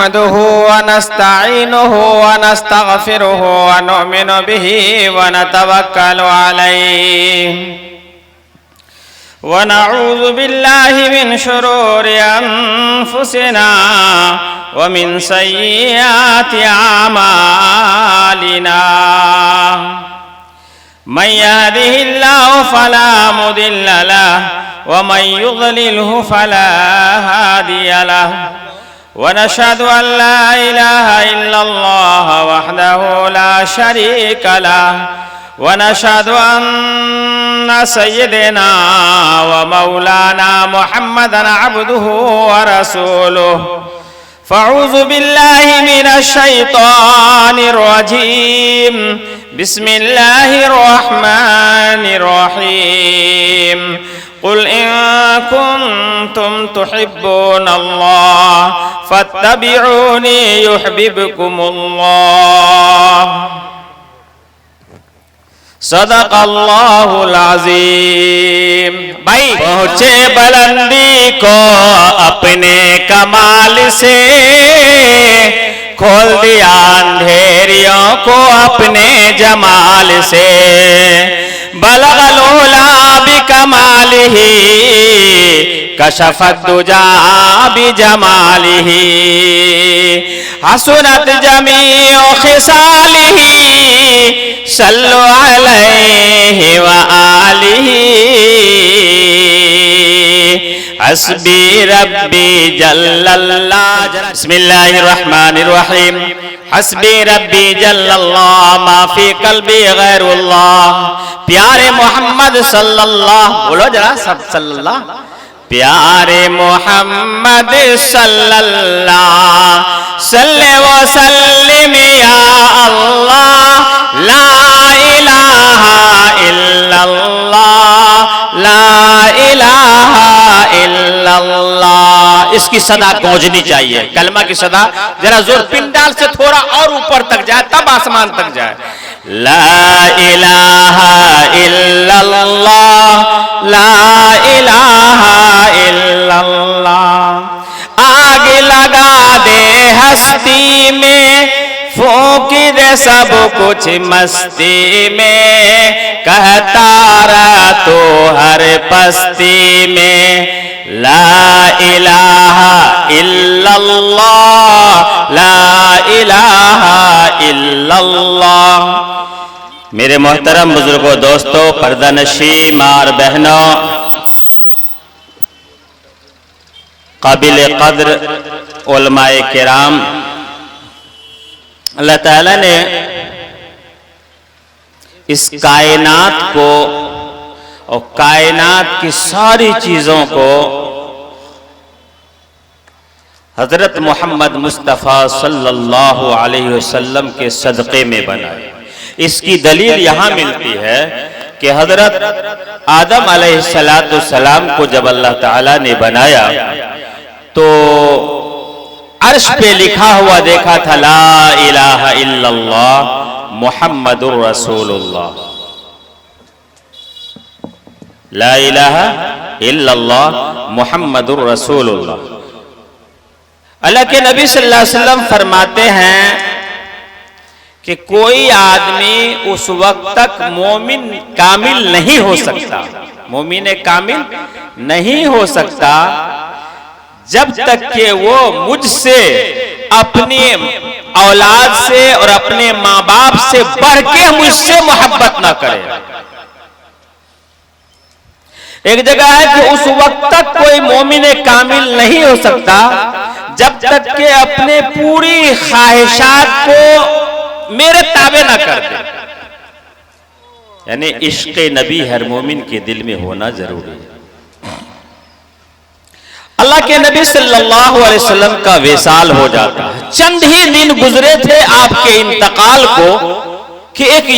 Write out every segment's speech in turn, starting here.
नहमदुहु व नस्तईनुहु व नस्तगफिरुहु व नुमिनु बिही व नतवक्कलु अलैहि व नऊज़ु बिल्लाहि मिन शुरूरि अनफुसिना व मिन सय्यिआति अमालिना मन यहदिहिल्लाहु फला मुदिल्ल लहु व मन युद्लिलहु फला हादिय लहु व नशहदु अन ला इलाहा इल्लल्लाह वहदहु ला शरीक लहु व नशहदु अन्न सय्यदना व मौलाना मुहम्मदन अब्दुहु व रसूलुहु फ़अऊज़ु बिल्लाहि मिनश शैतानिर रजीम बिस्मिल्लाहिर रहमानिर रहीम क़ुल इन कुन्तुम तुहिब्बूनल्लाह फ़त्तबिऊनी युहब्बिबकुमुल्लाह सदक़ल्लाहुल अज़ीम। भाई पहुँचे बुलंदी को अपने कमाल से, खोल दिया अंधेरियों को अपने जमाल से, बलगल उला बिकमालिही कशफत दुजा बिजमालिही हसनत जमीउ खिसालिही सल्लु अलैहि व आलिही हस्बी रब्बी जल्लल्लाह। बिस्मिल्लाहिर रहमानिर रहीम हस्बी रब्बी जल्लल्लाह मा फी कल्बी गैरुल्लाह। प्यारे मोहम्मद सल्लल्लाह, बोलो जरा सब सल्लल्लाह। प्यारे मोहम्मद सल्लल्लाह सल्ले व सल्लिम या अल्लाह ला इलाहा इल्लल्लाह ला इलाहा इल्लल्लाह। इसकी सदा गूंजनी चाहिए, कलमा की सदा जरा जोर पिंडाल से थोड़ा और ऊपर तक जाए, तब आसमान तक जाए। ला इलाहा इल्लल्लाह ला इलाहा इल्लल्लाह। आग लगा दे हस्ती में, फूंक दे सब कुछ मस्ती में, कहता रहा तो हर पस्ती में ला इलाहा इल्लल्लाह ला इलाहा इल्लल्लाह। मेरे मोहतरम बुजुर्गों, दोस्तों, पर्दानशी मार बहनों, काबिल कद्र उलमाए किराम, अल्लाह ताला ने इस कायनात को और कायनात की सारी चीजों को हजरत मोहम्मद मुस्तफ़ा सल्लल्लाहु अलैहि वसल्लम के सदक़े में बनाया। इसकी दलील यहाँ मिलती है कि हजरत आदम अलैहिस्सलाम को जब अल्लाह ताला ने बनाया तो अर्श पे लिखा हुआ देखा था ला इलाहा इल्लल्लाह मुहम्मदुर रसूलुल्लाह। ला इलाहा इल्लल्लाह मुहम्मदुर रसूलुल्लाह। अल्लाह के नबी सल्लल्लाहु अलैहि वसल्लम फरमाते हैं कि कोई आदमी उस वक्त तक मोमिन कामिल नहीं हो सकता, मोमिन कामिल नहीं हो सकता जब तक कि वो मुझसे, अपनी औलाद से और अपने माँ बाप से बढ़ के मुझसे मोहब्बत ना करे। एक जगह है कि उस वक्त तक कोई मोमिन कामिल नहीं हो सकता जब तक कि अपने पूरी ख्वाहिशात को मेरे ताबे ना कर दे। यानी इश्क़ नबी हर मोमिन के दिल में होना जरूरी है। अल्लाह के नबी सल्लल्लाहु अलैहि वसल्लम का विसाल हो जाता है। चंद ही दिन गुजरे थे आपके इंतकाल को कि एक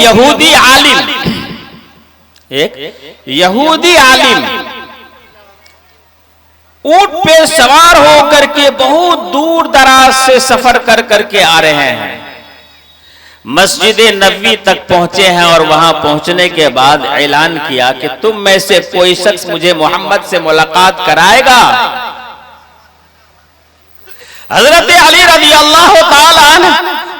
यहूदी आलिम ऊंट पे सवार होकर के बहुत दूर दराज से सफर कर करके आ रहे हैं, मस्जिद नबवी तक पहुंचे हैं और वहां पहुंचने के बाद ऐलान किया कि तुम में से कोई शख्स मुझे मोहम्मद से मुलाकात कराएगा। हजरत अली रज़ी अल्लाह ताला अन्हु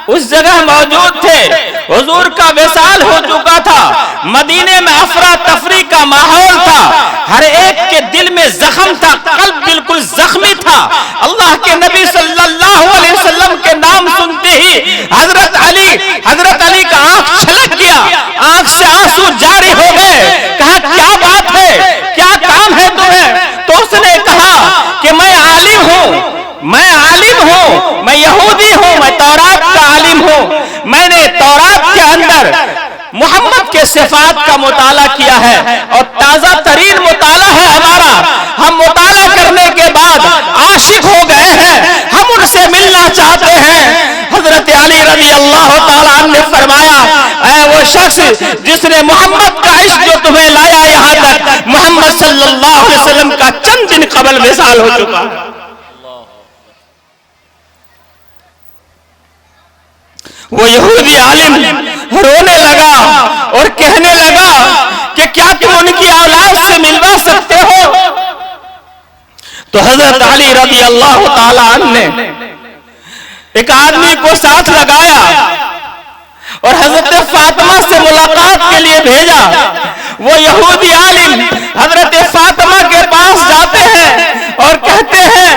उस जगह मौजूद थे। हुजूर का विसाल हो चुका था। मदीने में अफरा तफरी का माहौल था। हर एक के दिल में जख्म था, कल्ब बिल्कुल जख्मी था। अल्लाह के नबी सल्लल्लाहु अलैहि वसल्लम के नाम सुनते ही हजरत अली का आंख छलक गया, आंख से आंसू जारी हो गए। कहा क्या बात है, क्या काम है तुम्हें? तो उसने कहा कि मैं आलिम हूं, मैं यहूदी हूं, मैं तौरात का आलिम हूं। मैंने तौरात के अंदर मोहम्मद के सिफात का मुताला किया है और ताजा तरीन मुताला है हमारा। हम मुताला करने के बाद आशिक हो गए हैं, हम उनसे मिलना चाहते हैं। हजरत अली रज़ी अल्लाह ताला अन्हु ने फरमाया, ऐ वो शख्स जिसने मोहम्मद का इश्क जो तुम्हें लाया यहाँ तक, मोहम्मद सल्लल्लाहु अलैहि वसल्लम का चंद दिन कबल विसाल हो चुका। वो यहूदी आलिम रोने लगा और कहने लगा कि क्या तुम उनकी औलाद से मिलवा सकते हो? तो हजरत अली रज़ी अल्लाह ताला अन्हु ने एक आदमी को साथ लगाया और हजरत फातिमा से मुलाकात के लिए भेजा। वो यहूदी आलिम हजरत फातिमा के पास जाते हैं और कहते हैं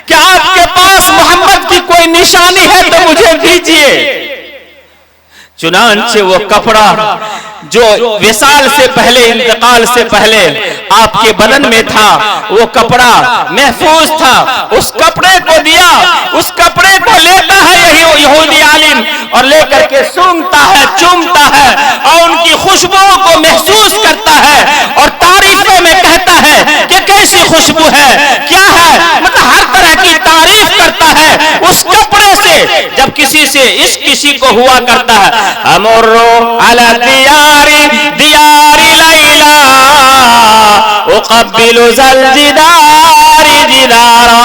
कि आपके पास मोहम्मद की कोई निशानी है तो मुझे दीजिए। चुनांचे वो कपड़ा जो विसाल से पहले, इंतकाल से पहले आपके बदन में था, वो कपड़ा महफूज था, उस कपड़े को दिया। उस कपड़े को लेता है यही यहूदी आलिम और लेकर के सूंघता है, चूमता है और उनकी खुशबुओं को महसूस करता है और तारीफों में कहता है कि कैसी खुशबू है, क्या है, मतलब हर तरह की तारीफ करता है उस कपड़े से। जब किसी से इश्क किसी को हुआ करता है, अमर्रो अला दियारी लैला उक़ब्बिलु ज़लजिदारी जिदारा।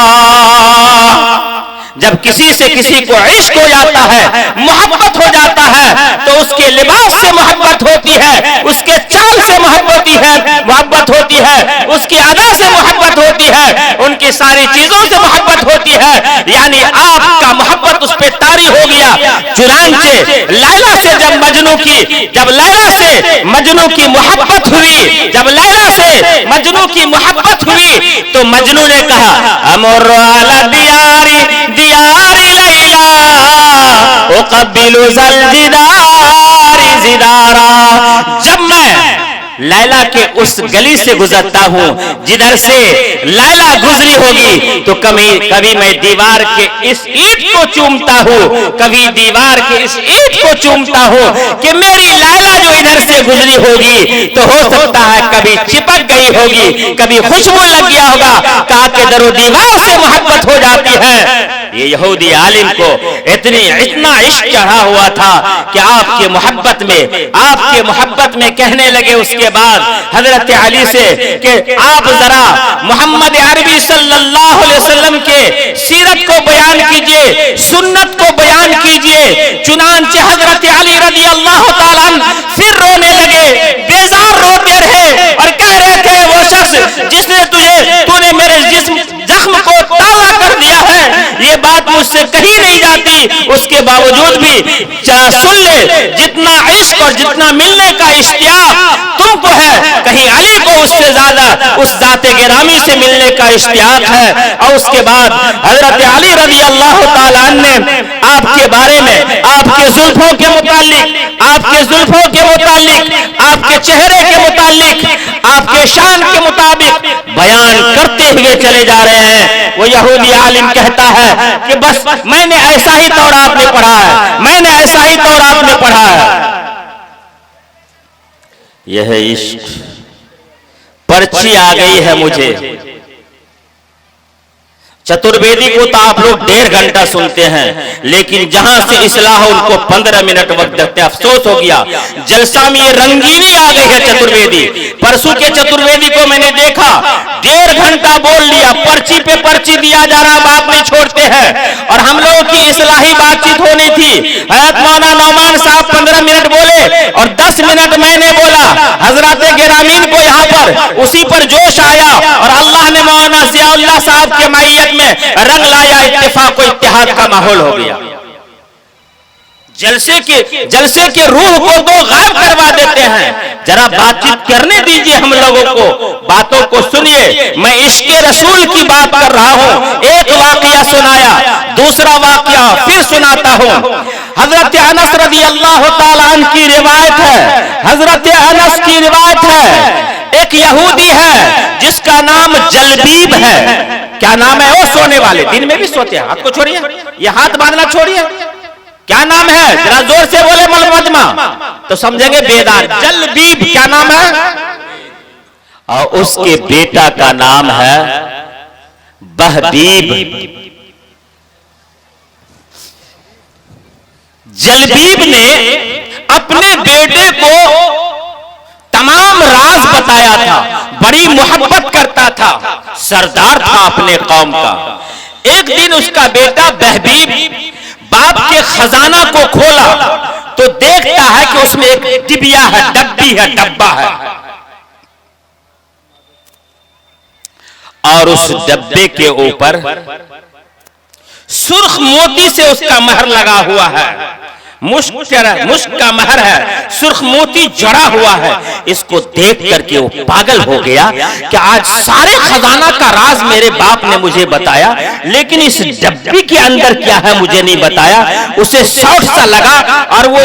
जब किसी से किसी को इश्क हो जाता है, मोहब्बत हो जाता है, तो उसके लिबास से मोहब्बत होती है, उसके चाल से मोहब्बत होती है, उसकी अदा से मोहब्बत होती है, उनकी सारी चीजों से मोहब्बत होती है। यानी आपका मोहब्बत उस पर तारी हो गया। चुनांचे लैला से जब लैला से मजनू की मोहब्बत हुई, जब लैला से मजनू की मोहब्बत हुई, तो मजनू ने कहा अमर अला दियारी लैला उक़ब्बिलु ज़लजिदारी जिदारा। जब मैं लैला के उस गली से गुजरता हूँ जिधर से लैला गुजरी होगी, तो कभी मैं दीवार के इस ईंट को चूमता हूँ, कभी दीवार के इस ईंट को चूमता हूँ कि मेरी लैला जो इधर से गुजरी होगी तो हो सकता है कभी चिपक गई होगी, कभी खुशबू लग गया होगा। कहा कि दरो दीवार से मोहब्बत हो जाती है। ये यहूदी आलिम को इतना इश्क चढ़ा हुआ था कि आपके मोहब्बत में कहने लगे उसके बाद हजरत अली से कि आप जरा मोहम्मद अरबी सल्लल्लाहु अलैहि वसल्लम के सीरत को बयान कीजिए, सुन्नत को बयान कीजिए। चुनांचे हजरत अली रज़ी अल्लाह ताला अन्हु फिर रोने लगे, बेजार रोते रहे और कह रहे थे वो शख्स जिसने तूने मेरे जिस्म जख्म को ताज़ा कर दिया है, ये बात मुझसे कही नहीं जाती। उसके बावजूद भी सुन ले, जितना इश्क और जितना मिलने का इश्तियाक तुमको है, कहीं अली को उससे ज्यादा उस जाते गिरामी से मिलने का इश्तियाक है। और उसके बाद हजरत अली रज़ी अल्लाह ताला अन्हु ने आपके बारे में, आपके जुल्फों के मुतालिक, आपके चेहरे के मुतालिक, आपके शान के मुताबिक बयान करते हुए चले जा रहे हैं। वो यहूदी आलिम कहता है कि बस मैंने ऐसा ही तौरात में पढ़ा है, मैंने ऐसा ही तौरात में पढ़ा है। यह इश्क पर्ची आ गई है मुझे। चतुर्वेदी को तो आप लोग 1.5 घंटा सुनते हैं, लेकिन जहां से इस्लाह उनको 15 मिनट वक्त देते। अफसोस हो गया, जलसा में ये रंगीनी आ गई है चतुर्वेदी। परसों के चतुर्वेदी को मैंने देखा 1.5 घंटा बोल लिया, पर्ची पे पर्ची दिया जा रहा, बात नहीं छोड़ते हैं। और हम लोगों की इस्लाही बातचीत होनी थी। हज़रत मौलाना नौमान साहब 15 मिनट बोले और 10 मिनट मैंने बोला। हजरत गिरामीन को यहाँ पर पर उसी पर जोश आया और अल्लाह ने मौलाना ज़ियाउल्लाह साहब के मैयत में रंग लाया, इत्तेफाक और इत्तेहाद का माहौल हो गया। जलसे के रूह को तो गायब करवा देते हैं। जरा बातचीत करने दीजिए हम लोगों को, बातों को सुनिए। मैं इश्क़े रसूल की बात कर रहा हूं। एक वाकया सुनाया, दूसरा वाकया फिर सुनाता हूं। हजरत अनस रज़ी अल्लाह ताला अन्हु की रिवायत है, हजरत अनस की रिवायत है। एक यहूदी है जिसका नाम जलबीब है। क्या नाम है? वो सोने वाले, दिन में भी सोते हैं। हाथ को छोड़िए, ये हाथ बांधना छोड़िए। क्या नाम है? जरा जोर से बोले मलमजमा तो समझेंगे बेदार। जलबीब क्या नाम है? और उसके बेटा का नाम है बहबीब। जलबीब ने अपने बेटे को तमाम राज बताया था, बड़ी मोहब्बत करता था, सरदार था अपने कौम का। एक दिन उसका बेटा बहबीब बाप के खजाना को खोला तो देखता है कि उसमें एक डिबिया है, डब्बी है, डब्बा है, और उस डब्बे के ऊपर सुर्ख मोती से उसका महर लगा हुआ है। मुश्क का महर है, सुर्ख मोती जड़ा हुआ है। इसको देख करके वो पागल हो गया कि आज सारे खजाना का राज मेरे बाप ने मुझे बताया, लेकिन इस डब्बी के अंदर क्या है मुझे नहीं बताया। उसे शौक सा लगा और वो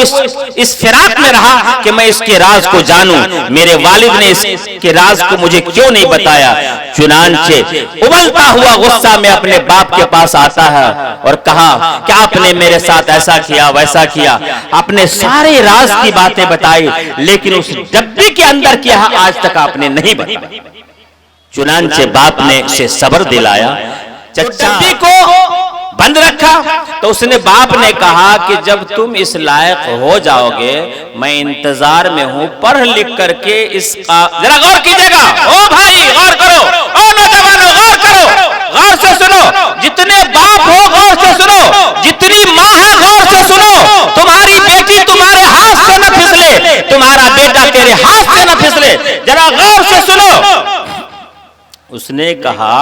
इस फिराक में रहा कि मैं इसके राज को जानूं, मेरे वालिद ने इसके राज को मुझे क्यों नहीं बताया। चुनांचे उबलता हुआ गुस्सा में अपने बाप के पास आता है और कहा क्या आपने मेरे साथ ऐसा किया वैसा किया, अपने सारे राज की बातें बताई, लेकिन उस डब्बे के अंदर क्या है आज तक आपने नहीं बताया। चुनांचे बाप ने उसे सब्र दिलाया, डब्बे को बंद रखा। तो उसने बाप ने कहा कि जब तुम इस लायक हो जाओगे मैं इंतजार में हूं, पढ़ लिख करके इसका जरा गौर कीजिएगा। ओ भाई गौर करो, ओ नौजवानों गौर करो, गौर से सुनो, जितने बाप हो गौर से सुनो, जितनी माँ है गौर से सुनो। तुम्हारी बेटी तुम्हारे हाथ से न फिसले, तुम्हारा बेटा तेरे हाथ से न फिसले, जरा गौर से सुनो। उसने कहा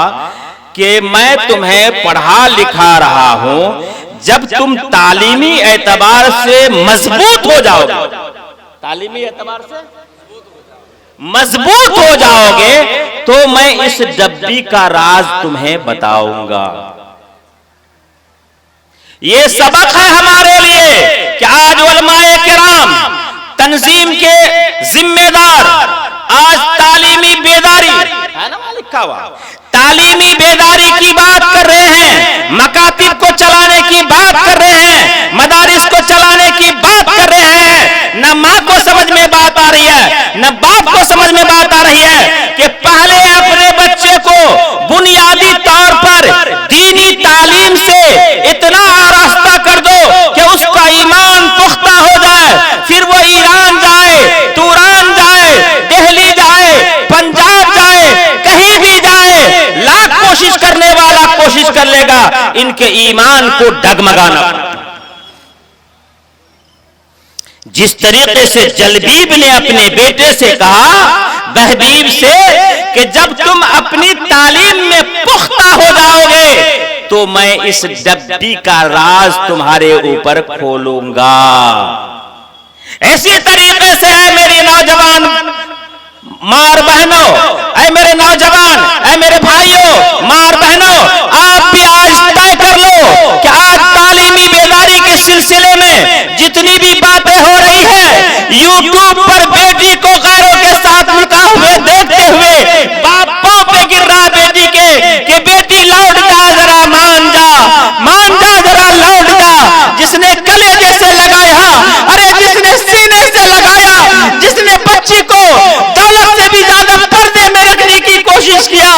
कि मैं तुम्हें पढ़ा लिखा रहा हूं, जब तुम तालीमी एतबार से मजबूत हो जाओगे, तालीमी एतबार से मजबूत हो जाओगे तो मैं इस डब्बी का राज तुम्हें बताऊंगा। ये सबक है हमारे लिए कि आज उलमाए किराम, तंजीम के जिम्मेदार आज तालीमी बेदारी है ना लिखा हुआ, तालीमी बेदारी की बात कर रहे हैं, मकातिब को चलाने की बात कर रहे हैं, मदारिस को चलाने की बात कर रहे हैं। न माँ को समझ में बात आ रही है, न बाप को समझ में बात आ रही है कि पहले अपने बच्चे को बुनियादी तौर पर दीनी तालीम से इतना आरास्ता कर दो कि उसका ईमान पुख्ता हो जाए, फिर वो ईरान जाए, तुरान जाए, दिल्ली जाए, पंजाब जाए, कहीं भी जाए, लाख कोशिश करने वाला कोशिश कर लेगा इनके ईमान को डगमगाना। जिस तरीके से जलबीब ने अपने बेटे से कहा, बहबीब से, कि जब तुम अपनी तालीम में पुख्ता हो जाओगे तो मैं इस डब्बी का राज तुम्हारे ऊपर खोलूंगा। ऐसी तरीके से है मेरी नौजवान माँ और बहनों, ऐ मेरे नौजवान, ऐ मेरे भाइयों, माँ और बहनों, आप भी आज तय कर लो कि आज तालीमी बेदारी के सिलसिले में जितनी भी बातें हो रही है, यूट्यूब पर बेटी को गैरों के साथ निकाह हुए देखते हुए बाप पांव पे गिर रहा बेटी के कि बेटी लौट जा, जरा मान जा, मान जा, जरा लौट जा। जिसने कलेजे से लगाया, अरे जिसने सीने से लगाया, जिसने बच्ची को दौलत से भी ज्यादा पर्दे में रखने की कोशिश किया,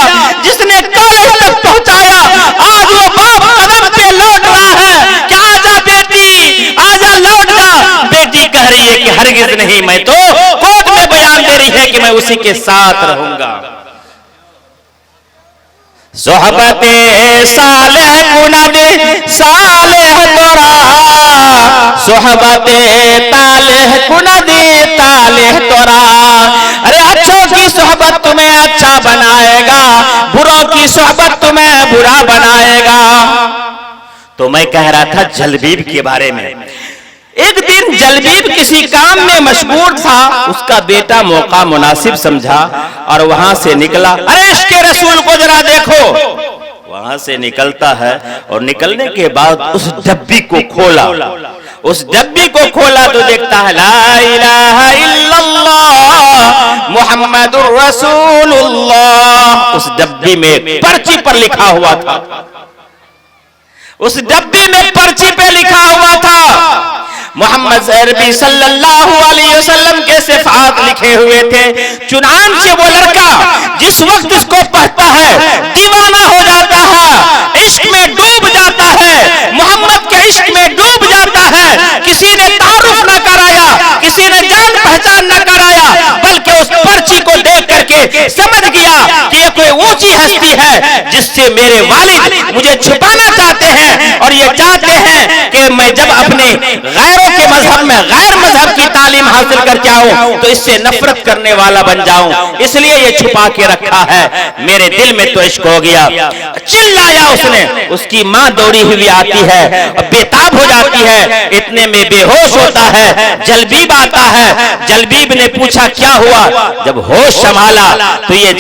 जिसने कॉलेज तक पहुंचाया, आज वो बाप कदम पे लौट रहा है कि आजा बेटी, आजा लौट जा। बेटी कह रही है कि हरगिज नहीं, मैं तो कोर्ट में बयान दे रही है कि मैं उसी के साथ रहूंगा। सोहबते सालेह कुनदे सालेह तोरा, सोहबते तालेह कुनदे तालेह तोरा। अरे अच्छों की सोहबत तुम्हें की सोहबत तुम्हें बुरा बनाएगा। तो मैं कह रहा था जलबीब के बारे में। एक दिन जलबीब किसी काम में मशगूल था, उसका बेटा मौका मुनासिब समझा और वहां से निकला। अरे इश्क़े रसूल को जरा देखो। वहां से निकलता है और निकलने के बाद उस डब्बी को खोला। उस डब्बी को खोला तो देखता है ला इलाहा इल्लल्लाह मुहम्मदुर रसूलुल्लाह। उस डब्बी में पर्ची पर लिखा हुआ था, उस डब्बी में पर्ची पे लिखा हुआ था मोहम्मद अरबी सल्लल्लाहु अलैहि वसल्लम के सिफात लिखे हुए थे। चुनांचे वो लड़का जिस वक्त इसको पढ़ता है दीवाना हो जाता है, इश्क में डूब जाता है, मोहम्मद के इश्क में डूब जाता है। किसी ने तारुफ न कराया, किसी ने जान पहचान न कराया, बल्कि उस पर्ची को देख करके समझ गया कि ये कोई ऊंची हस्ती है जिससे मेरे वालिद मुझे छुपाना चाहते हैं और ये चाहते हैं कि मैं जब अपने गैरों के मजहब में गैर मजहब की तालीम हासिल करके आऊं तो इससे नफरत करने वाला बन जाऊं, इसलिए ये छुपा के रखा है। मेरे दिल में तो इश्क हो गया। चिल्लाया उसने। उसकी मां दौड़ी हुई आती है और बेताब हो जाती है, इतने में बेहोश होता है। जलबीब आता है। जलबीब ने पूछा क्या हुआ? जब होश संभाला तो ये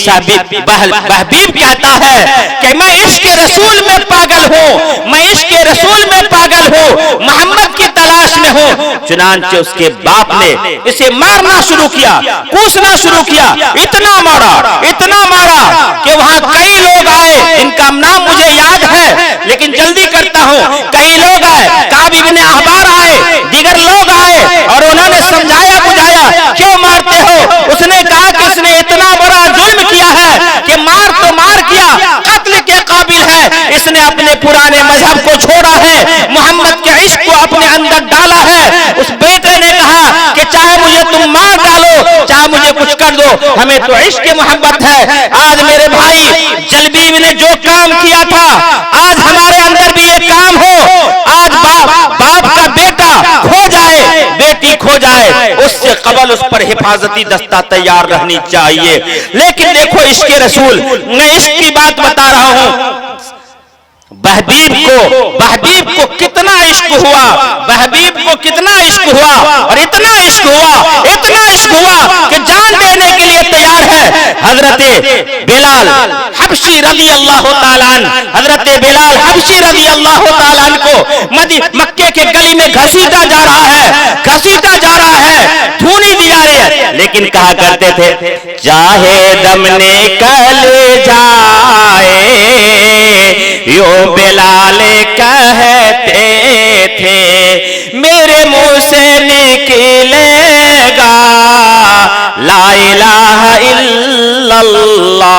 बहबीब कहता है कि मैं इश्क रसूल में पागल हूं, मैं इश्क रसूल में पागल हूं, मोहम्मद की तलाश में हूं। चुनांचे उसके बाप ने इसे मारना शुरू किया, कूसना शुरू किया। इतना मारा कि वहां कई लोग आए, इनका नाम मुझे याद है लेकिन जल्दी करता हूं। कई लोग आए, काब इब्ने अहबार आए, दीगर लोग आए और उन्होंने समझाया बुझाया क्यों मारते हो। उसने कहा कि इसने इतना बड़ा जुल्म किया है कि मार तो मार किया, कत्ल के काबिल है। इसने अपने पुराने मजहब को छोड़ा है, मोहम्मद के इश्क को अपने अंदर डाला है। उस बेटे ने कहा कि चाहे मुझे तुम मार डालो, चाहे मुझे कुछ कर दो, हमें तो इश्क की मोहब्बत है। आज मेरे भाई जलबीब ने जो काम किया था, आज हमारे अंदर भी ये काम हो। आज बाप का बेटा खो जाए, बेटी खो जाए, उससे कबल उस पर हिफाजती दस्ता तैयार रहनी चाहिए। लेकिन देखो इश्क रसूल, मैं इश्क की बात बता रहा हूं। बहबीब को कितना इश्क हुआ, बहबीब को कितना इश्क हुआ और इतना इश्क हुआ कि जान देने के लिए तैयार है। हजरत बिलाल हबशी रज़ी अल्लाह ताला अन्हु, हजरत बिलाल हबशी रज़ी अल्लाह ताला अन्हु को मक्के के गली में घसीटा जा रहा है, धूनी दिया रे। लेकिन कहा करते थे चाहे दम निकल जाए यो बिलाल कहते थे, मेरे मुंह से निकलेगा ला इलाहा इल्लल्लाह।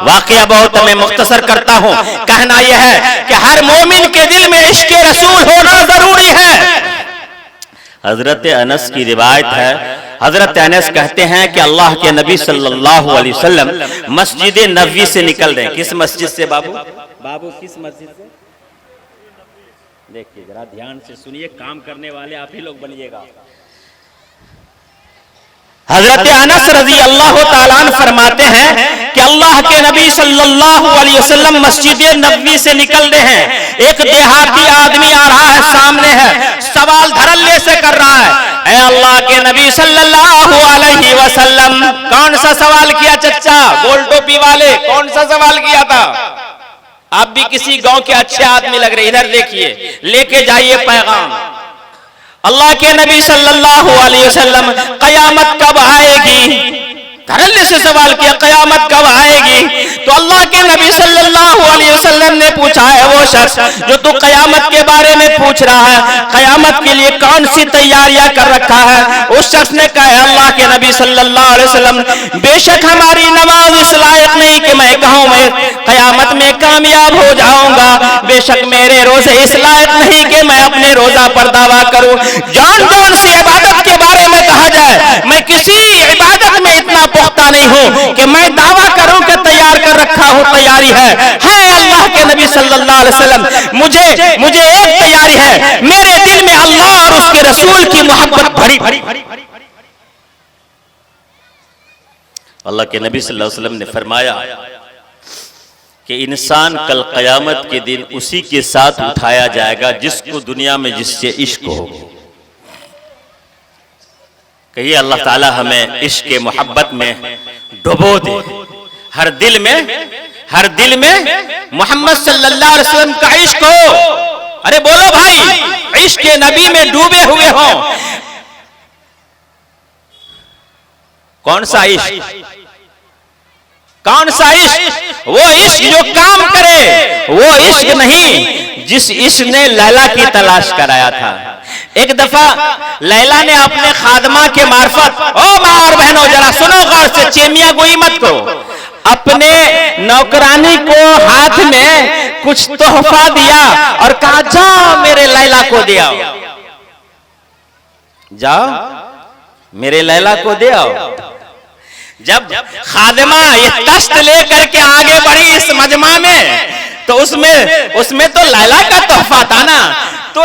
वाकया बहुत मैं मुख्तसर करता हूं। कहना यह है कि हर मोमिन के दिल में इश्क रसूल होना जरूरी है। हजरत अनस की रिवायत है, हजरत अनस कहते हैं कि अल्लाह के नबी सल्लल्लाहु अलैहि वसल्लम मस्जिद नबवी से निकल रहे। किस मस्जिद से बाबू किस मस्जिद से? देखिए जरा ध्यान से सुनिए, काम करने वाले आप ही लोग बनिएगा। हजरत अनस रजी अल्लाह ताला अन्हु फरमाते हैं कि अल्लाह के नबी सल्लल्लाहु अलैहि वसल्लम मस्जिद नबवी से निकल रहे हैं। एक देहाती आदमी आ रहा है, सामने है, सवाल धड़ल्ले से कर रहा है, ऐ अल्लाह के नबी सल्लल्लाहु अलैहि वसल्लम। कौन सा सवाल किया चच्चा? गोल टोपी वाले कौन सा सवाल किया था? आप भी किसी गांव के अच्छे आदमी लग रहे, इधर देखिए, लेके जाइए पैगाम। अल्लाह के नबी सल्लल्लाहु अलैहि वसल्लम कयामत कब आएगी? धड़ल्ले से सवाल किया, कयामत कब आएगी? तो अल्लाह के नबी सल्लल्लाहु अलैहि वसल्लम ने पूछा है वो शख्स जो तू कयामत के बारे में पूछ रहा है, कयामत के लिए कौन सी तैयारियां कर रखा है? उस शख्स ने कहा, अल्लाह के नबी सल्लल्लाहु अलैहि वसल्लम, बेशक हमारी नमाज इस लायक नहीं कि मैं कहूं मैं कयामत में कामयाब हो जाऊंगा, बेशक मेरे रोजे इस लायक नहीं कि मैं अपने रोजा पर दावा करूं। जौन सी इबादत के बारे में कहा जाए, मैं किसी इबादत में इतना पुख्ता नहीं हूं कि मैं दावा करूं कि तैयार कर रखा हूं, तैयारी है अल्लाह के नबी सल्लल्लाहु अलैहि वसल्लम। मुझे एक तैयारी है, मेरे दिल में अल्लाह और उसके रसूल की मोहब्बत भरी। अल्लाह के नबी सल्लल्लाहु अलैहि वसल्लम ने फरमाया कि इंसान कल क़यामत के दिन उसी के साथ उठाया जाएगा जिसको दुनिया में जिससे इश्क हो। कहिए अल्लाह ताला हमें इश्क के मोहब्बत में डुबो दे। हर दिल में मोहम्मद सल्लल्लाहु अलैहि वसल्लम का इश्क हो। अरे बोलो भाई, इश्क के नबी में डूबे हुए हो। कौन सा इश्क? कौन सा इश्क? वो इश्क जो काम करे, वो इश्क नहीं जिस इश्क ने लैला की तलाश कराया था। एक दफा लैला ने अपने खादमा के मार्फत, ओ माँ और बहनों जरा सुनो गौर से, चेमिया गोई मत करो, अपने नौकरानी को हाथ में कुछ तोहफा दिया और कहा जाओ मेरे लैला को दे आओ, जाओ मेरे लैला को दे आओ। जब खादिमा ये तश्त लेकर के आगे बढ़ी इस मजमा में, तो उसमें तो लैला का तोहफा था ना, तो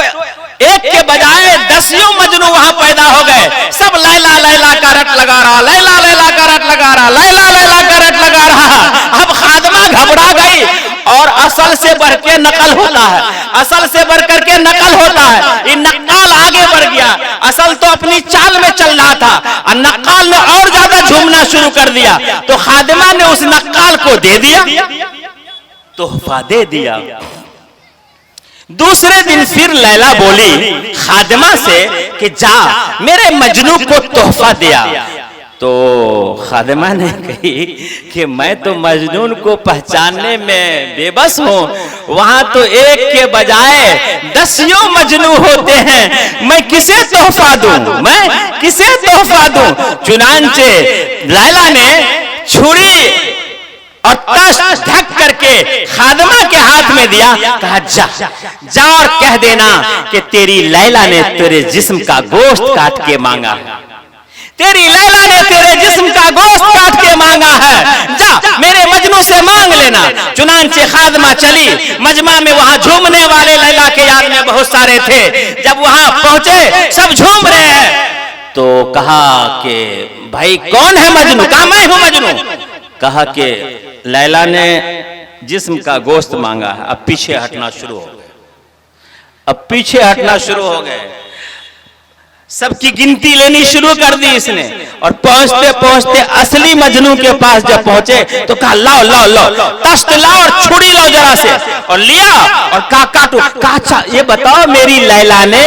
एक के बजाय 10 मजनू वहां पैदा हो गए। सब लैला लैला का रट लगा रहा, लैला लैला का रट लगा रहा, लैला लैला का रट लगा रहा। अब खादिमा घबरा गई और असल से बढ़ के नकल होता है, असल से बढ़ करके नकल होता है। ये नक्काल आगे बढ़ गया, असल तो अपनी चाल में चल रहा था और नक्काल ने और ज्यादा झूमना शुरू कर दिया। तो खादिमा ने उस नक्काल को दे दिया, तोहफा दे दिया। दूसरे दिन फिर लैला बोली खादिमा से कि जा मेरे मजनू को तोहफा दिया। तो खादिमा ने कही कि मैं तो मजनून को पहचानने में बेबस हूँ, वहां तो एक के बजाय 10 मजनू होते हैं, मैं किसे तोहफा दूं, मैं किसे तोहफा दूं। चुनांचे लैला ने छुरी और तश्त ढक करके खादिमा के हाथ में दिया, कहा जा और कह देना कि तेरी लैला ने तेरे जिस्म का गोश्त काट के मांगा है, तेरी लैला ने तेरे जिस्म का गोश्त काट के मांगा है, जा मेरे मजनू से मांग लेना। चुनांचे खादिमा चली मजमा में, वहां झूमने वाले लैला के याद में बहुत सारे थे। जब वहां पहुंचे सब झूम रहे हैं, तो कहा कि भाई कौन है मजनू? कहा मैं हूं मजनू। कहा कि लैला ने जिस्म का गोश्त मांगा है। अब पीछे हटना शुरू हो गए, अब पीछे हटना शुरू हो गए, सबकी गिनती लेनी शुरू कर दी इसने। और पहुंचते पहुंचते असली मजनू के पास जब पहुंचे तो कहा लाओ लाओ लाओ तश्त लाओ और छुरी लाओ जरा से, और लिया और कहा काटो। कहा अच्छा ये बताओ मेरी लैला ने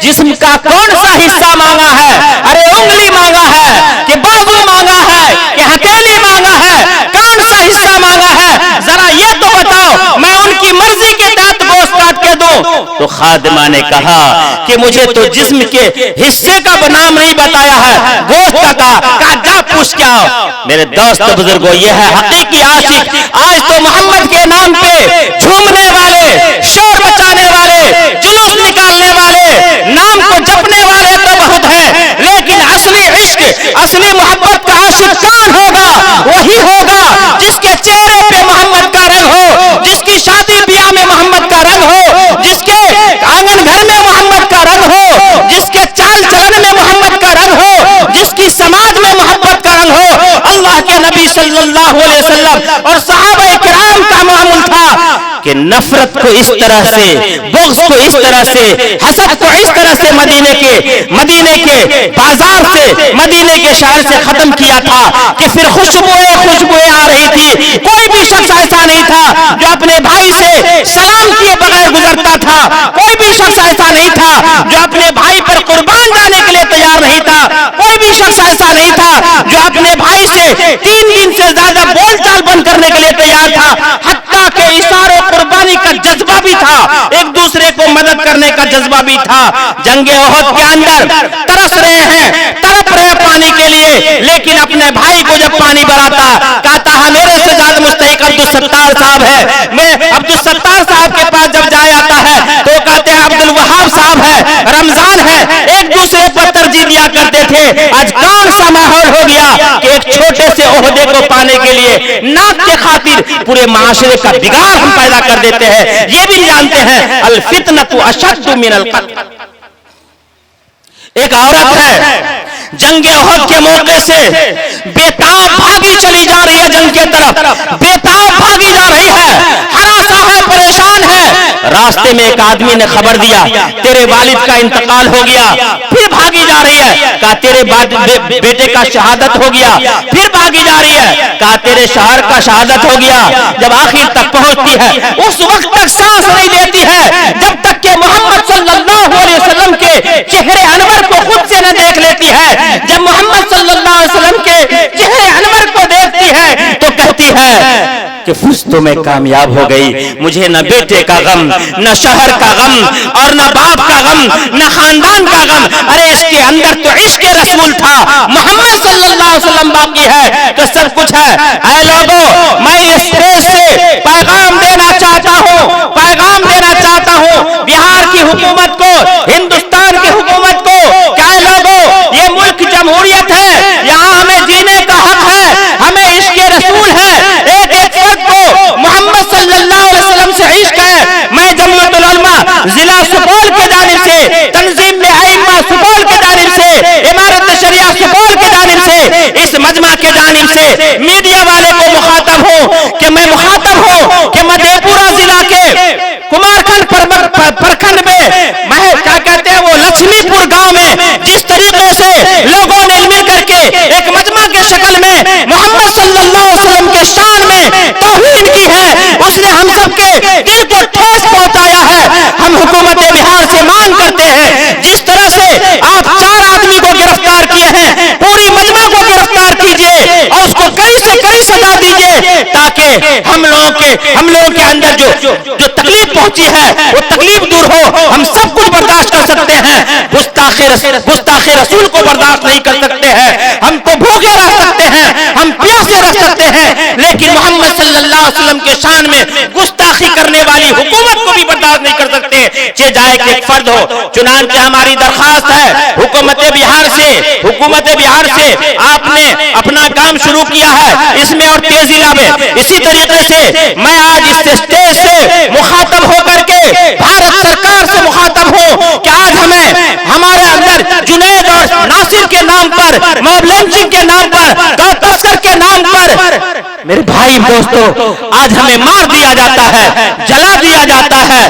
जिस्म का कौन सा हिस्सा मांगा है? अरे उंगली मांगा है कि बाजू मांगा है कि हथेली मांगा है, कौन सा हिस्सा मांगा है? जरा ये तो बताओ, मैं उनकी मर्जी के तहत गोश्त काट के दूं। तो खादिमा ने कहा कि मुझे तो जिस्म के हिस्से का नाम नहीं बताया है, गोश्त का कहा जा पूछ के आओ। मेरे दोस्त बुजुर्गों, ये है हकीकी आशिक। आज तो मोहम्मद के नाम पे झूमने वाले, शोर मचाने वाले, जुलूस निकालने वाले, नाम को जपने वाले तो बहुत है, लेकिन असली इश्क, असली मोहब्बत का आशिक कौन होगा? वही होगा जिसके चेहरे पे मोहम्मद का रंग हो, जिसकी शादी ब्याह में मोहम्मद का रंग हो, जिसके आंगन घर में मोहम्मद का रंग हो, जिसके चाल चलन में मोहम्मद का रंग हो, जिसकी समाज में मोहब्बत का रंग हो। अल्लाह के नबी सल्लल्लाहु अलैहि वसल्लम और सहाबा किराम का मामूल था कि नफरत को इस तरह से, बुग़्ज़ को इस तरह से, हसद को इस तरह से मदीने के बाजार से, मदीने के शहर से खत्म किया था कि फिर खुशबुएं आ रही थी। कोई भी शख्स ऐसा नहीं था जो अपने भाई से सलाम किए बगैर गुजरता था, कोई भी शख्स ऐसा नहीं था जो अपने भाई पर कुर्बान जाने के लिए तैयार नहीं था, कोई भी शख्स ऐसा नहीं था जो अपने भाई से 3 दिन से ज्यादा बोलचाल बंद करने के लिए तैयार था। हत्ता के इशारे कुर्बानी का जज्बा भी था, एक दूसरे को मदद करने का जज्बा भी था। जंगे ओहद के अंदर तरस रहे हैं, तड़प रहे पानी के लिए, लेकिन अपने भाई को जब पानी बराता, कहता है मेरे से ज्यादा मुस्तहिक अब्दुल सत्तार साहब है। मैं अब्दुल सत्तार साहब के पास जब जाया आता है तो कहते हैं अब्दुल वहाब साहब है, रमजान है, एक दूसरे पर तरजीह दिया करते थे। आज कौन सा माहौल हो गया कि एक छोटे से ओहदे को पाने के लिए नाक के खातिर पूरे माशरे का बिगाड़ हम पैदा कर देते हैं। ये भी जानते हैं अल फितनतु अशद्दु मिनल क़त्ल। एक औरत है जंगे ओहद के मौके से बेताब भागी चली जा रही है, जंग के तरफ बेताब भागी जा रही है। रास्ते में एक आदमी ने खबर दिया तेरे वालिद का इंतकाल हो गया, फिर भागी जा रही है। कहा तेरे बेटे का शहादत हो गया, फिर भागी जा रही है। कहा तेरे शहर का शहादत हो गया। जब आखिर तक पहुंचती है उस वक्त तक सांस नहीं लेती है जब तक कि मोहम्मद सल्लल्लाहु अलैहि वसल्लम के चेहरे अनवर को खुद से न देख लेती है। जब मोहम्मद सल्लल्लाहु अलैहि वसल्लम के चेहरे अनवर को देखती है तो कहती है कि फुस तो मैं कामयाब हो गई, मुझे न बेटे का गम, न शहर का गम और न बाप का गम, न खानदान का गम। अरे इसके अंदर तो इश्क रसूल था, मोहम्मद सल्लल्लाहु अलैहि वसल्लम बाकी है तो सब कुछ है। ऐ लोगों, मैं इस देश से पैगाम देना चाहता हूँ, पैगाम देना चाहता हूँ बिहार की हुकूमत को, हिंदुस्तान की हुकूमत को। क्या लोगों, ये मुल्क जमहूरियत है, यहाँ हमें जीने का हक है, हमें इश्क रसूल है। एक मोहम्मद सल्लल्लाहु अलैहि वसल्लम से इश्क है। मैं जमीयतुल उलमा जिला सुपौल के जानिब से, तंजीम आइम्मा सुपौल के जानिब से, इमारत शरिया सुपौल के जानिब से, इस मजमा के जानिब से मीडिया वाले को मुखातब हूँ कि मैं मुखातब हूँ कि मधेपुरा जिला के कुमारखंड प्रखंड में क्या कहते हैं वो लक्ष्मीपुर गांव में जिस तरीके से लोगों ने मिल करके एक मजमा के शक्ल में मोहम्मद सल्लल्लाहु अलैहि वसल्लम के शान में तौहीन की है, उसने हम सबके दिल को ठेस पहुंचाया है। हम हुकूमत बिहार से मांग करते हैं जिस तरह से आप 4 आदमी को गिरफ्तार किए हैं, पूरी मजमा को गिरफ्तार कीजिए और उसको कड़ी से कड़ी सजा दीजिए ताकि हम लोगों के अंदर जो तकलीफ पहुंची है वो तकलीफ दूर हो। हम सब कुछ बर्दाश्त कर सकते हैं, गुस्ताखे रसूल को बर्दाश्त नहीं कर सकते हैं। हम तो भूखे रह सकते हैं, हम प्यासे रह सकते हैं, लेकिन मोहम्मद सल्लल्लाहु अलैहि वसल्लम के शान में गुस्ताखी करने वाली हुकूमत को भी बर्दाश्त नहीं कर सकते, चाहे जाए कि एक फर्द हो। चुनांचे हमारी दरखास्त है हुकूमत बिहार से आपने अपना काम शुरू किया है, इसमें और तेजी लावे। इसी तरीके से मैं आज इस स्टेज से मुखातब होकर के भारत सरकार से मुखातब हूँ कि आज हमें हमारे अंदर जुनैद और नासिर के नाम पर, मॉब लिंचिंग के नाम पर, तस्कर के नाम पर मेरे भाई दोस्तों आज हमें मार दिया जाता है, जला दिया जाता है,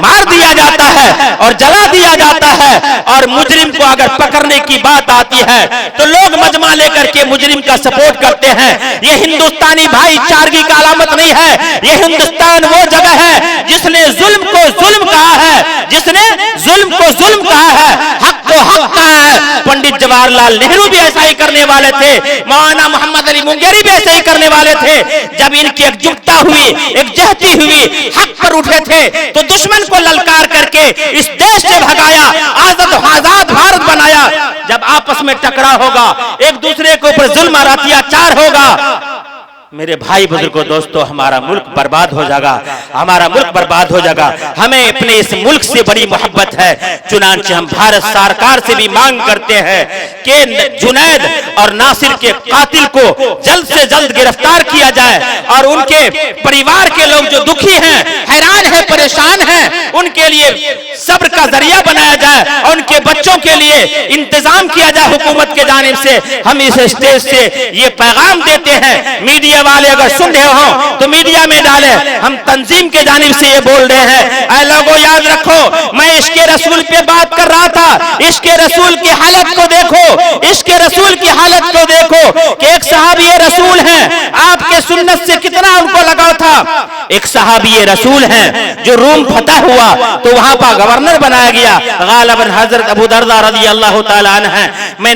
मार दिया जाता है और जला दिया जाता है। और मुजरिम को अगर पकड़ने की बात आती है तो लोग मजमा लेकर के मुजरिम का सपोर्ट करते हैं। ये हिंदुस्तानी भाईचारगी का अलामत नहीं है। ये हिंदुस्तान वो जगह है जिसने जुल्म को जुल्म कहा है, जिसने जुल्म को जुल्म कहा है, हक को हक कहा है। पंडित जवाहरलाल नेहरू भी ऐसा ही करने वाले थे, मौलाना मोहम्मद अली मुंगेरी भी ऐसा ही करने वाले थे। जब इनकी एकजुटता हुई, एकजहती हुई, हक पर उठे थे तो दुश्मन को ललकार करके इस देश से भगाया, आजाद भारत बनाया। जब आपस में टकराव होगा, एक दूसरे के ऊपर जुल्म और अत्याचार होगा, मेरे भाई बुजुर्गों दोस्तों, हमारा मुल्क बर्बाद हो जाएगा, हमारा मुल्क बर्बाद हो जाएगा। हमें अपने इस मुल्क से बड़ी मोहब्बत है, चुनांचे हम भारत सरकार से भी मांग करते हैं कि जुनैद और नासिर के कातिल को जल्द से जल्द गिरफ्तार किया जाए और उनके परिवार के लोग जो दुखी हैं, हैरान हैं, परेशान हैं, उनके लिए सब्र का जरिया बनाया जाए और उनके बच्चों के लिए इंतजाम किया जाए हुकूमत के जानिब से। हम इस स्टेज से ये पैगाम देते हैं, मीडिया वाले अगर सुन रहे हो तो मीडिया में डाले, हम तंजीम के जानिब से ये बोल रहे हैं। ऐ लोगों याद रखो, मैं इश्क़ रसूल पे बात कर रहा था। इश्क़ रसूल की हालत को देखो, इश्क़ रसूल की हालत को देखो कि एक सहाबी रसूल हैं, आपके सुन्नत से कितना उनको लगाव था। एक सहाबी रसूल हैं जो रूम फतह हुआ तो वहां पर गवर्नर बनाया गया, गालिबन हजरत अबू दरदा रज़ी अल्लाह तआला अन्हु हैं। मैं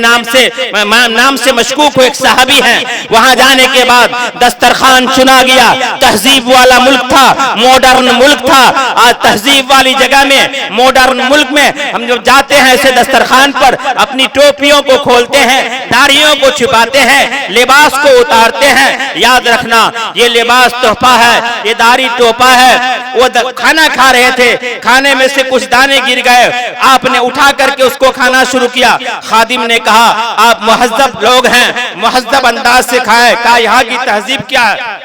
नाम से मशकूक हूँ, एक सहाबी हैं। वहां जाने के बाद दस्तरखान चुना गया, तहजीब वाला मुल्क था, मॉडर्न मुल्क था। आज तहजीब वाली जगह में, मॉडर्न मुल्क में हम जब जाते हैं ऐसे दस्तरखान पर अपनी टोपियों को खोलते हैं, दाढ़ियों को छिपाते हैं, लिबास को उतारते हैं। याद रखना, ये लिबास तोहफा है, ये दाढ़ी तोहफा है। वो खाना खा रहे थे, खाने में से कुछ दाने गिर गए, आपने उठा करके उसको खाना शुरू किया। खादिम ने कहा आप मुहज्जब लोग हैं, मुहज्जब अंदाज से खाएं। कहा यहाँ की तहजीब क्या है?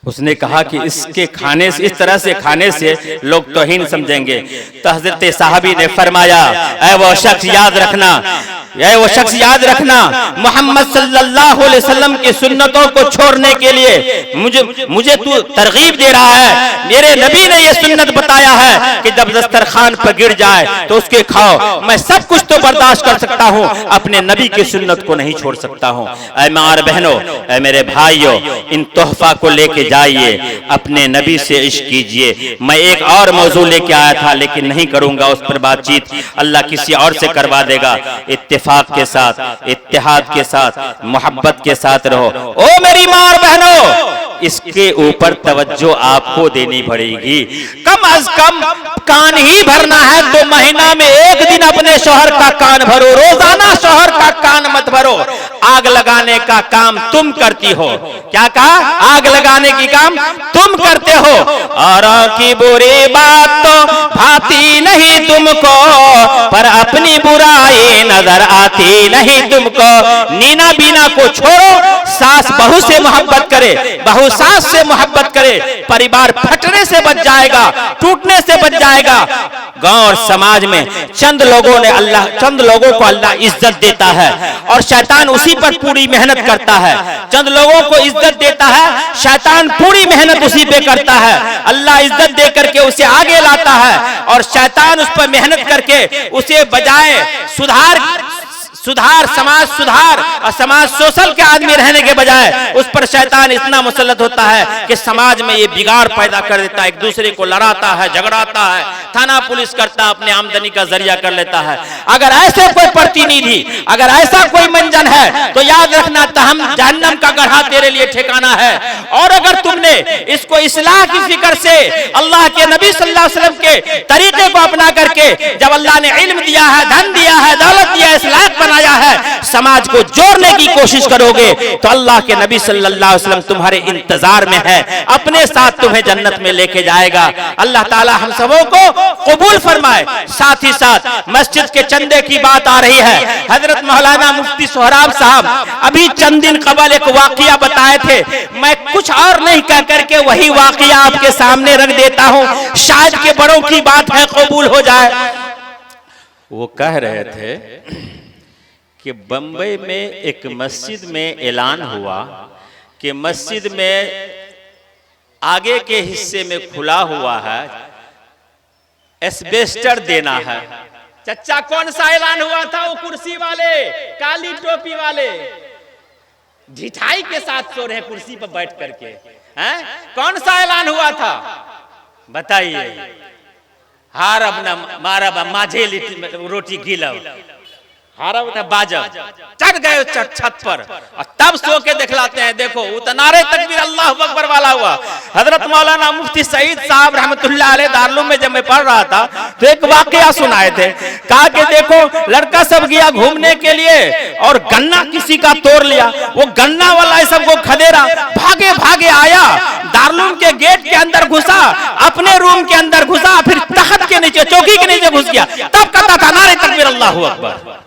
उसने कहा कि इसके खाने से, इस तरह से खाने से लोग तौहीन समझेंगे। तो हजरत साहबी ने फरमाया, ऐ वो शख्स याद रखना, ऐ वो शख्स याद रखना, मोहम्मद सल्लल्लाहु अलैहि वसल्लम के की सुन्नतों को छोड़ने के लिए मुझे तू तरगीब दे रहा है। मेरे नबी ने यह सुन्नत बताया है कि जब दस्तरखान पर गिर जाए तो उसके खाओ। मैं सब कुछ तो बर्दाश्त कर सकता हूँ, अपने नबी की सुन्नत को नहीं छोड़ सकता हूँ। ऐ माँ और बहनों, ऐ मेरे भाइयों, इन तोहफा को लेके जाइए, अपने नबी से इश्क कीजिए। मैं एक और मौजू लेके आया था लेकिन नहीं करूंगा उस पर बातचीत, अल्लाह किसी और से करवा देगा। इत्तेफाक के साथ, इत्तेहाद के साथ, मोहब्बत के साथ रहो। ओ मेरी माँ और बहनों, इसके ऊपर तवज्जो आपको देनी पड़ेगी। कम अज कम कान ही भरना है तो महीना में एक दिन अपने शौहर का कान भरो, रोजाना शौहर का कान मत भरो। आग लगाने का काम तुम करती हो। क्या कहा? आग लगाने की काम तुम करते हो। औरों की बुरी बात तो भाती नहीं तुमको, पर अपनी बुराई नजर आती नहीं तुमको। नीना बीना को छोड़ो, सास बहू से मोहब्बत करे, बहू सास से मोहब्बत करे, परिवार फटने से बच जाएगा, टूटने से बच जाएगा। गांव और समाज में चंद लोगों को अल्लाह इज्जत देता है और शैतान उसी पर पूरी मेहनत करता है। चंद लोगों को इज्जत देता है, शैतान पूरी मेहनत उसी पे करता है। अल्लाह इज्जत दे करके उसे आगे लाता है और शैतान उस पर मेहनत करके उसे बजाय समाज सुधार और समाज सोशल के आदमी रहने के बजाय उस पर शैतान इतना मुसल्लत होता है कि समाज में ये बिगाड़ पैदा कर देता है, एक दूसरे को लड़ाता है, झगड़ाता है, थाना पुलिस करता है, अपने आमदनी का जरिया कर लेता है। अगर ऐसे कोई प्रतिनिधि, अगर ऐसा कोई मंजन है तो याद रखना, तहम जहन्नम का गढ़ा तेरे लिए ठिकाना है। और अगर तुमने इसको इस्लाह की फिक्र से अल्लाह के नबी सल्लल्लाहु अलैहि वसल्लम के तरीके को अपना करके, जब अल्लाह ने इल्म दिया है, धन दिया है, दौलत दिया है, इस्लाह बनाया है, समाज को जोड़ने की कोशिश करोगे तो अल्लाह के नबी सल्लल्लाहु अलैहि वसल्लम तुम्हारे इंतजार में है, अपने साथ तुम्हें जन्नत में लेके जाएगा। अल्लाह ताला हम सबों को कबूल फरमाए। साथ ही साथ मस्जिद के चंदे की बात आ रही है। हजरत मौलाना मुफ्ती सोहराब साहब अभी चंद दिन कबल एक वाकया बताए थे, मैं कुछ और नहीं कह करके वही वाकया आपके सामने रख देता हूं, शायद के बड़ों की बात है कबूल हो जाए। वो कह रहे थे कि बंबई में एक मस्जिद में ऐलान हुआ कि मस्जिद में आगे के हिस्से में खुला हुआ है, एस्बेस्टर देना है। चच्चा कौन सा ऐलान हुआ था? वो कुर्सी वाले, काली टोपी वाले, ढिठाई के साथ सो रहे कुर्सी पर बैठ करके, हैं? कौन सा ऐलान हुआ था बताइए? हारब न मारब माझे रोटी गिलव, बाजा चढ़ गए छत पर और तब सो के दिखलाते हैं। देखो उतनारे तकबीर अल्लाह अकबर वाला हुआ। हजरत मौलाना मुफ्ती सईद साहब रहमतुल्लाह अलैह दारुल में जब मैं पढ़ रहा था तो एक वाकया सुनाए थे। कहा कि देखो लड़का सब गया घूमने के लिए और गन्ना किसी का तोड़ लिया, वो गन्ना वाला सबको खदेड़ा, भागे भागे आया, दारुल के गेट के अंदर घुसा, अपने रूम के अंदर घुसा, फिर तख्त के नीचे, चौकी के नीचे घुस गया, तब कहता था नारे तकबीर अल्लाह अकबर।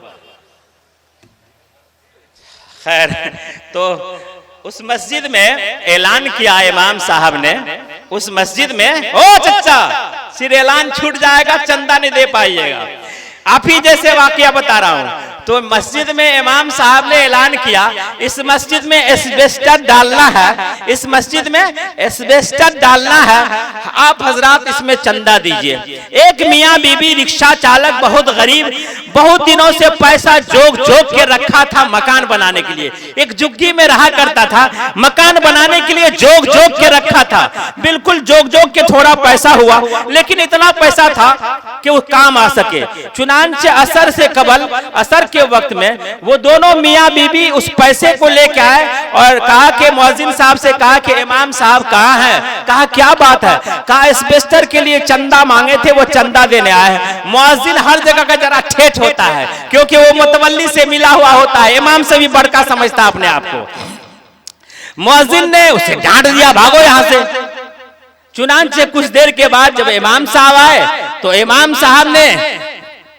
खैर, तो उस मस्जिद में ऐलान किया इमाम साहब ने, उस मस्जिद में, ओ चच्चा सिर्फ ऐलान छूट जाएगा, चंदा नहीं दे पाइएगा। आप ही जैसे वाकया बता रहा हूं। तो मस्जिद में इमाम साहब ने ऐलान किया इस मस्जिद में एस्बेस्टर डालना है, इस मस्जिद में एस्बेस्टर डालना है, आप हजरात इसमें चंदा दीजिए। एक मियाँ बीबी रिक्शा चालक, बहुत गरीब, बहुत दिनों से पैसा जोग के रखा था मकान बनाने के लिए, एक झुग्गी में रहा करता था, मकान बनाने के लिए जोग के रखा था। बिल्कुल जोग के थोड़ा पैसा हुआ, लेकिन इतना पैसा था कि वो काम आ सके। चुनांचे असर से कबल, असर के वक्त में वो दोनों मियाँ बीबी उस पैसे को लेके आए और कहा कि मुअज्जिन साहब से कहा कि इमाम साहब कहाँ हैं? कहा क्या बात है? कहा एस्बेस्टर के लिए चंदा मांगे थे, वो चंदा देने आए हैं। मुअज्जिन हर जगह का जरा ठेठ होता है क्योंकि वो मुतवल्ली से मिला हुआ होता है, इमाम से भी बड़का समझता अपने आप को। मुअज्जिन ने उसे डांट दिया, भागो यहां से। चुनांचे कुछ देर के बाद जब इमाम साहब आए तो इमाम साहब ने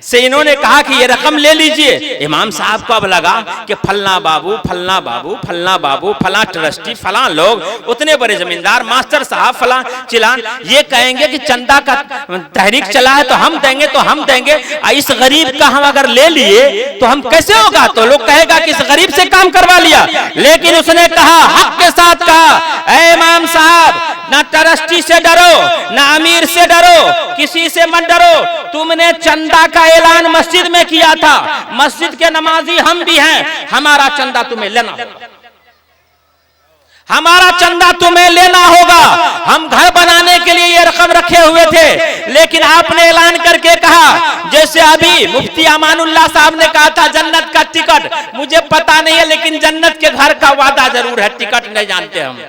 से इन्होंने कहा कि ये रकम ले लीजिए। इमाम साहब को अब लगा कि फलना बाबू, फलना बाबू, फलना बाबू, फला ट्रस्टी, फला लोग, उतने बड़े जमींदार, मास्टर साहब, फला चिलान, ये कहेंगे कि चंदा का तहरीक चला है तो हम देंगे, तो हम देंगे। इस गरीब का हम अगर ले लिए तो हम कैसे होगा? तो लोग कहेगा कि इस गरीब से काम करवा लिया। लेकिन उसने कहा, हक के साथ कहा, ऐ इमाम साहब, ना ट्रस्टी से डरो, ना अमीर से डरो, किसी से मत डरो। तुमने चंदा का ऐलान मस्जिद में किया था, मस्जिद के नमाजी हम भी हैं, हमारा चंदा तुम्हें लेना, हमारा चंदा तुम्हें लेना होगा। हम घर बनाने के लिए ये रकम रखे हुए थे, लेकिन आपने ऐलान करके कहा, जैसे अभी मुफ्ती अमानुल्लाह साहब ने कहा था जन्नत का टिकट, मुझे पता नहीं है लेकिन जन्नत के घर का वादा जरूर है, टिकट नहीं जानते हम,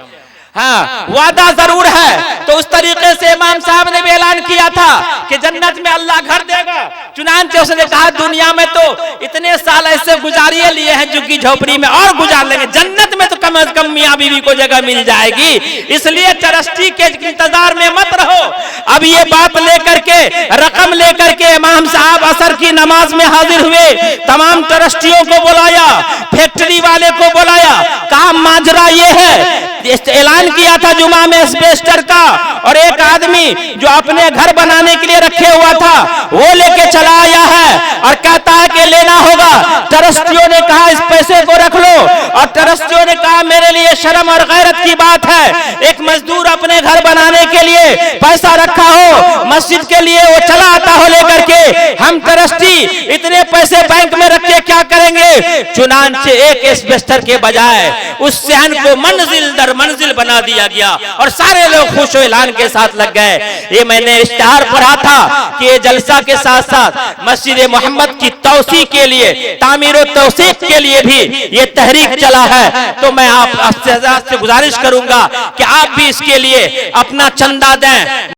हाँ वादा जरूर है। तो उस तरीके से इमाम साहब ने भी ऐलान किया था कि जन्नत में अल्लाह घर देगा। चुनांचे उसने कहा, दुनिया में तो इतने साल ऐसे गुजारिए लिए हैं झुग्गी झोपड़ी में, और गुजार लेंगे, जन्नत में तो कम से कम मियाँ बीवी को जगह मिल जाएगी, इसलिए ट्रस्टी के इंतजार में मत रहो। अब ये बात लेकर के, रकम लेकर के इमाम साहब असर की नमाज में हाजिर हुए, तमाम ट्रस्टियों को बुलाया, फैक्ट्री वाले को बुलाया, कहा माजरा ये है, ऐलान किया था जुमा में एस्बेस्टर का, और एक आदमी जो अपने घर बनाने के लिए रखे हुआ था वो लेके चला आया है और कहता है कि लेना होगा। ट्रस्टियों ने कहा इस पैसे को रख लो, और ट्रस्टियों ने कहा मेरे लिए शर्म और गैरत की बात है, एक मजदूर अपने घर बनाने के लिए पैसा रखा हो, मस्जिद के लिए वो चला आता हो लेकर के, हम ट्रस्टी इतने पैसे बैंक में रख के क्या करेंगे? चुनांचे एक एस्बेस्टर के बजाय उस सहन को मंजिल दर मंजिल बना दिया गया और सारे लोग खुश ऐलान के साथ लग गए। ये मैंने इश्तिहार पढ़ा था कि ये जलसा के साथ साथ मस्जिद मोहम्मद की तौसीक के लिए, तामीर और तौसीक के लिए भी ये तहरीक चला है। तो मैं आप से गुजारिश करूंगा कि आप भी इसके लिए अपना चंदा दें।